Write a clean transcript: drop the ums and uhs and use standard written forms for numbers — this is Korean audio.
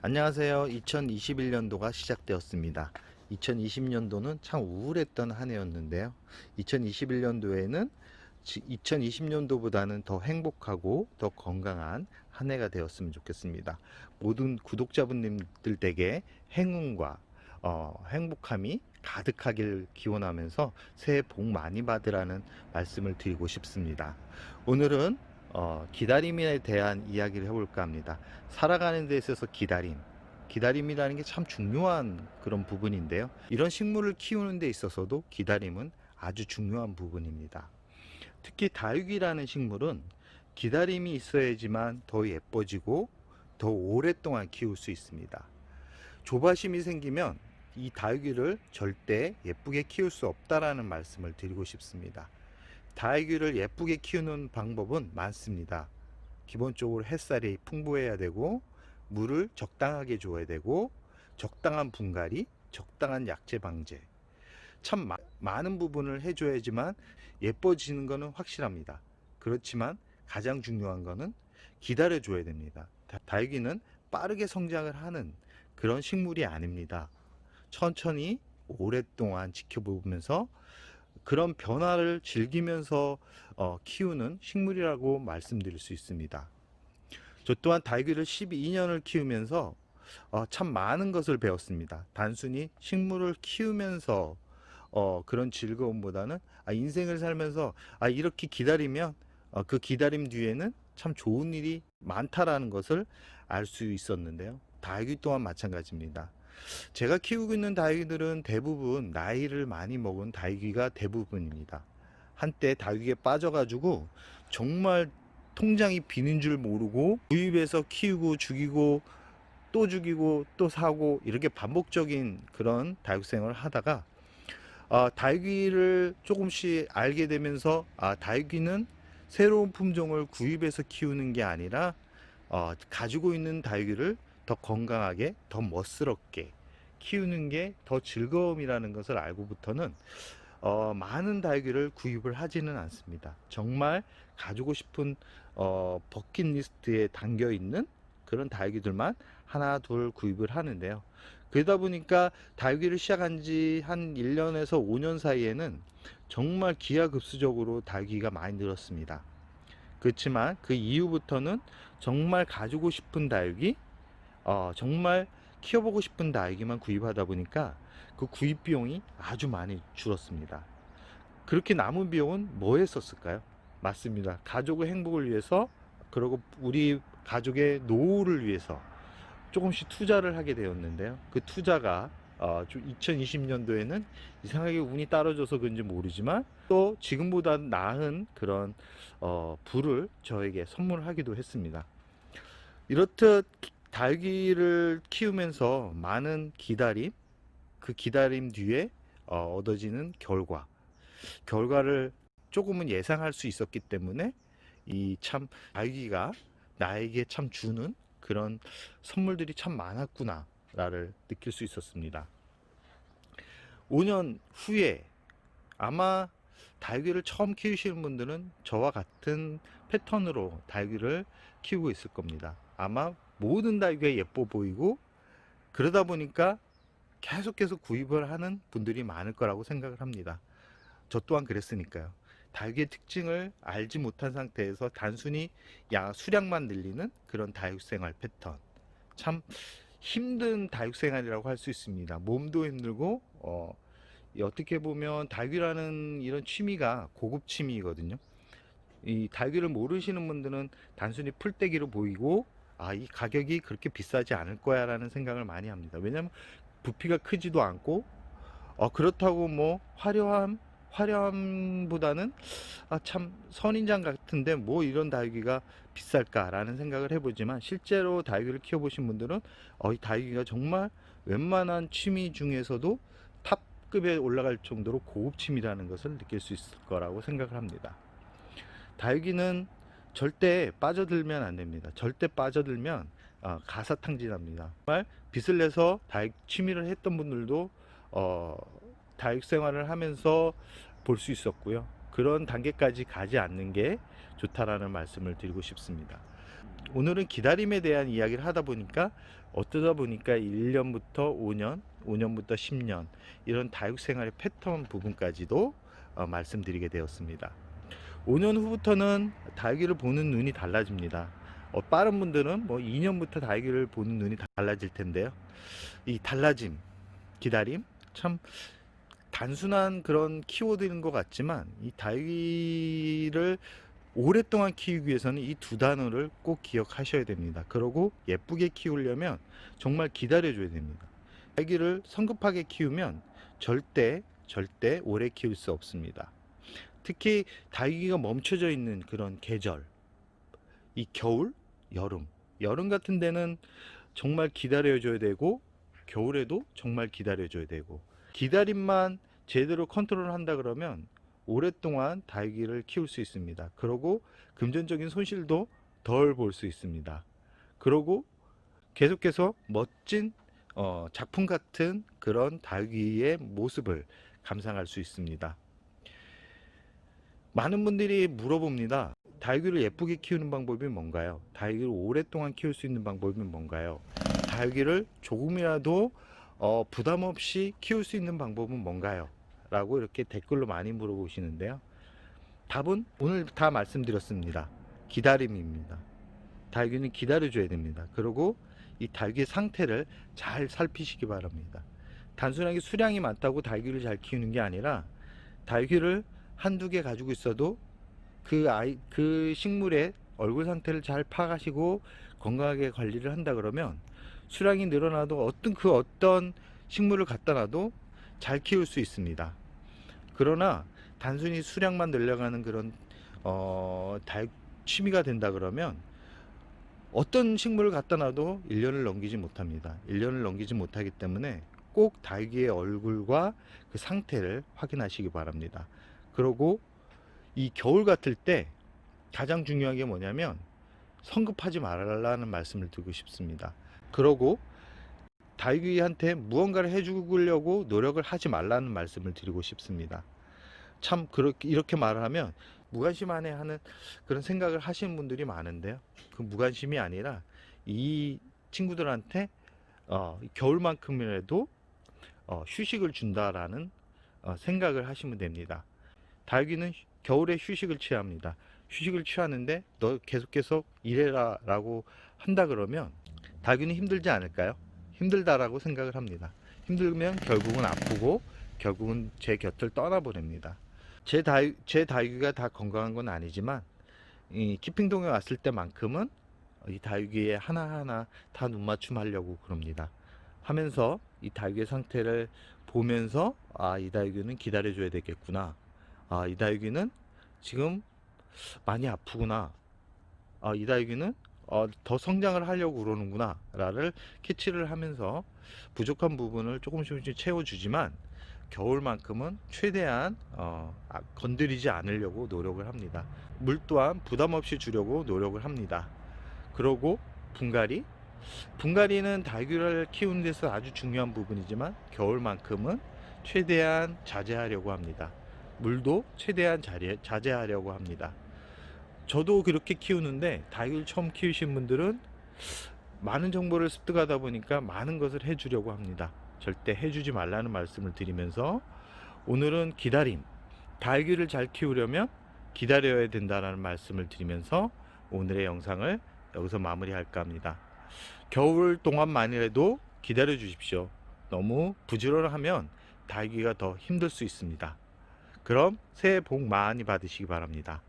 안녕하세요. 2021년도가 시작되었습니다. 2020년도는 참 우울했던 한 해였는데요. 2021년도에는 2020년도보다는 더 행복하고 더 건강한 한 해가 되었으면 좋겠습니다. 모든 구독자분들 댁에 행운과 행복함이 가득하길 기원하면서 새해 복 많이 받으라는 말씀을 드리고 싶습니다. 오늘은 기다림에 대한 이야기를 해볼까 합니다. 살아가는 데 있어서 기다림이라는 게 참 중요한 그런 부분인데요. 이런 식물을 키우는 데 있어서도 기다림은 아주 중요한 부분입니다. 특히 다육이라는 식물은 기다림이 있어야지만 더 예뻐지고 더 오랫동안 키울 수 있습니다. 조바심이 생기면 이 다육이를 절대 예쁘게 키울 수 없다라는 말씀을 드리고 싶습니다. 다육이를 예쁘게 키우는 방법은 많습니다. 기본적으로 햇살이 풍부해야 되고, 물을 적당하게 줘야 되고, 적당한 분갈이, 적당한 약재 방제, 참 많은 부분을 해줘야지만 예뻐지는 것은 확실합니다. 그렇지만 가장 중요한 것은 기다려줘야 됩니다. 다육이는 빠르게 성장을 하는 그런 식물이 아닙니다. 천천히 오랫동안 지켜보면서 그런 변화를 즐기면서 키우는 식물이라고 말씀드릴 수 있습니다. 저 또한 다육이를 12년을 키우면서 참 많은 것을 배웠습니다. 단순히 식물을 키우면서 그런 즐거움보다는 인생을 살면서 이렇게 기다리면 그 기다림 뒤에는 참 좋은 일이 많다라는 것을 알 수 있었는데요. 다육이 또한 마찬가지입니다. 제가 키우고 있는 다육이들은 대부분 나이를 많이 먹은 다육이가 대부분입니다. 한때 다육이에 빠져가지고 정말 통장이 비는 줄 모르고 구입해서 키우고 죽이고 또 죽이고 또 사고 이렇게 반복적인 그런 다육 생활을 하다가 다육이를 조금씩 알게 되면서 다육이는 새로운 품종을 구입해서 키우는 게 아니라 가지고 있는 다육이를 더 건강하게 더 멋스럽게 키우는 게 더 즐거움이라는 것을 알고부터는 많은 다육이를 구입을 하지는 않습니다. 정말 가지고 싶은 버킷리스트에 담겨 있는 그런 다육이들만 하나 둘 구입을 하는데요. 그러다 보니까 다육이를 시작한 지 한 1년에서 5년 사이에는 정말 기하급수적으로 다육이가 많이 늘었습니다. 그렇지만 그 이후부터는 정말 가지고 싶은 다육이, 정말 키워보고 싶은 다육이만 구입하다 보니까 그 구입 비용이 아주 많이 줄었습니다. 그렇게 남은 비용은 뭐에 썼을까요? 맞습니다. 가족의 행복을 위해서, 그리고 우리 가족의 노후를 위해서 조금씩 투자를 하게 되었는데요. 그 투자가 2020년도에는 이상하게 운이 따라줘서 그런지 모르지만 또 지금보다 나은 그런 부를 저에게 선물하기도 했습니다. 이렇듯 다육이를 키우면서 많은 기다림, 그 기다림 뒤에 얻어지는 결과를 조금은 예상할 수 있었기 때문에 이 참 다육이가 나에게 참 주는 그런 선물들이 참 많았구나를 느낄 수 있었습니다. 5년 후에 아마 다육이를 처음 키우시는 분들은 저와 같은 패턴으로 다육이를 키우고 있을 겁니다. 아마 모든 다육이가 예뻐 보이고 그러다 보니까 계속해서 구입을 하는 분들이 많을 거라고 생각을 합니다. 저 또한 그랬으니까요. 다육이의 특징을 알지 못한 상태에서 단순히 수량만 늘리는 그런 다육생활 패턴, 참 힘든 다육생활이라고 할 수 있습니다. 몸도 힘들고 어떻게 보면 다육이라는 이런 취미가 고급 취미거든요. 이 다육이를 모르시는 분들은 단순히 풀떼기로 보이고 이 가격이 그렇게 비싸지 않을 거야 라는 생각을 많이 합니다. 왜냐하면 부피가 크지도 않고 그렇다고 뭐 화려함보다는 참 선인장 같은데 뭐 이런 다육이가 비쌀까 라는 생각을 해보지만 실제로 다육이를 키워보신 분들은 이 다육이가 정말 웬만한 취미 중에서도 탑급에 올라갈 정도로 고급 취미라는 것을 느낄 수 있을 거라고 생각을 합니다. 다육이는 절대 빠져들면 안 됩니다. 절대 빠져들면 가사탕진합니다. 정말 빚을 내서 다육 취미를 했던 분들도 다육 생활을 하면서 볼 수 있었고요. 그런 단계까지 가지 않는 게 좋다라는 말씀을 드리고 싶습니다. 오늘은 기다림에 대한 이야기를 하다 보니까 어쩌다 보니까 1년부터 5년, 5년부터 10년 이런 다육생활의 패턴 부분까지도 말씀드리게 되었습니다. 5년 후부터는 다육이를 보는 눈이 달라집니다. 빠른 분들은 뭐 2년부터 다육이를 보는 눈이 달라질 텐데요. 이 달라짐, 기다림, 참 단순한 그런 키워드인 것 같지만 이 다육이를 오랫동안 키우기 위해서는 이 두 단어를 꼭 기억하셔야 됩니다. 그리고 예쁘게 키우려면 정말 기다려줘야 됩니다. 다육이를 성급하게 키우면 절대 오래 키울 수 없습니다. 특히 다육이가 멈춰져 있는 그런 계절, 이 겨울, 여름 같은 데는 정말 기다려줘야 되고, 겨울에도 정말 기다려줘야 되고, 기다림만 제대로 컨트롤 한다 그러면 오랫동안 다육이를 키울 수 있습니다. 그리고 금전적인 손실도 덜 볼 수 있습니다. 그리고 계속해서 멋진 작품 같은 그런 다육이의 모습을 감상할 수 있습니다. 많은 분들이 물어봅니다. 다육이를 예쁘게 키우는 방법이 뭔가요? 다육이를 오랫동안 키울 수 있는 방법이 뭔가요? 다육이를 조금이라도 부담 없이 키울 수 있는 방법은 뭔가요? 라고 이렇게 댓글로 많이 물어보시는데요. 답은 오늘 다 말씀드렸습니다. 기다림입니다. 다육이는 기다려줘야 됩니다. 그리고 이 다육이의 상태를 잘 살피시기 바랍니다. 단순하게 수량이 많다고 다육이를 잘 키우는 게 아니라 다육이를 한두 개 가지고 있어도 그 식물의 얼굴 상태를 잘 파가시고 건강하게 관리를 한다 그러면 수량이 늘어나도 어떤 식물을 갖다 놔도 잘 키울 수 있습니다. 그러나 단순히 수량만 늘려가는 그런 다육 취미가 된다 그러면 어떤 식물을 갖다 놔도 1년을 넘기지 못합니다. 1년을 넘기지 못하기 때문에 꼭 다육이의 얼굴과 그 상태를 확인하시기 바랍니다. 그리고 이 겨울 같을 때 가장 중요한 게 뭐냐면 성급하지 말라는 말씀을 드리고 싶습니다. 그리고 다육이한테 무언가를 해주려고 노력을 하지 말라는 말씀을 드리고 싶습니다. 참 이렇게 말을 하면 무관심하네 하는 그런 생각을 하시는 분들이 많은데요. 그 무관심이 아니라 이 친구들한테 겨울만큼이라도 휴식을 준다라는 생각을 하시면 됩니다. 다육이는 겨울에 휴식을 취합니다. 휴식을 취하는데 너 계속 일해라 라고 한다 그러면 다육이는 힘들지 않을까요? 힘들다라고 생각을 합니다. 힘들면 결국은 아프고 결국은 제 곁을 떠나보냅니다. 제 다육이가 다 건강한 건 아니지만 이 키핑동에 왔을 때만큼은 이 다육이에 하나하나 다 눈맞춤 하려고 그럽니다. 하면서 이 다육이의 상태를 보면서 이 다육이는 기다려줘야 되겠구나. 이 다육이는 지금 많이 아프구나. 이 다육이는 더 성장을 하려고 그러는구나 라를 캐치를 하면서 부족한 부분을 조금씩 채워주지만 겨울만큼은 최대한 건드리지 않으려고 노력을 합니다. 물 또한 부담 없이 주려고 노력을 합니다. 그리고 분갈이는 다육이를 키우는 데서 아주 중요한 부분이지만 겨울만큼은 최대한 자제하려고 합니다. 물도 최대한 자제하려고 합니다. 저도 그렇게 키우는데 다육이를 처음 키우신 분들은 많은 정보를 습득하다 보니까 많은 것을 해주려고 합니다. 절대 해주지 말라는 말씀을 드리면서 오늘은 기다림, 다육이를 잘 키우려면 기다려야 된다는 말씀을 드리면서 오늘의 영상을 여기서 마무리할까 합니다. 겨울 동안만이라도 기다려 주십시오. 너무 부지런하면 다육이가 더 힘들 수 있습니다. 그럼 새해 복 많이 받으시기 바랍니다.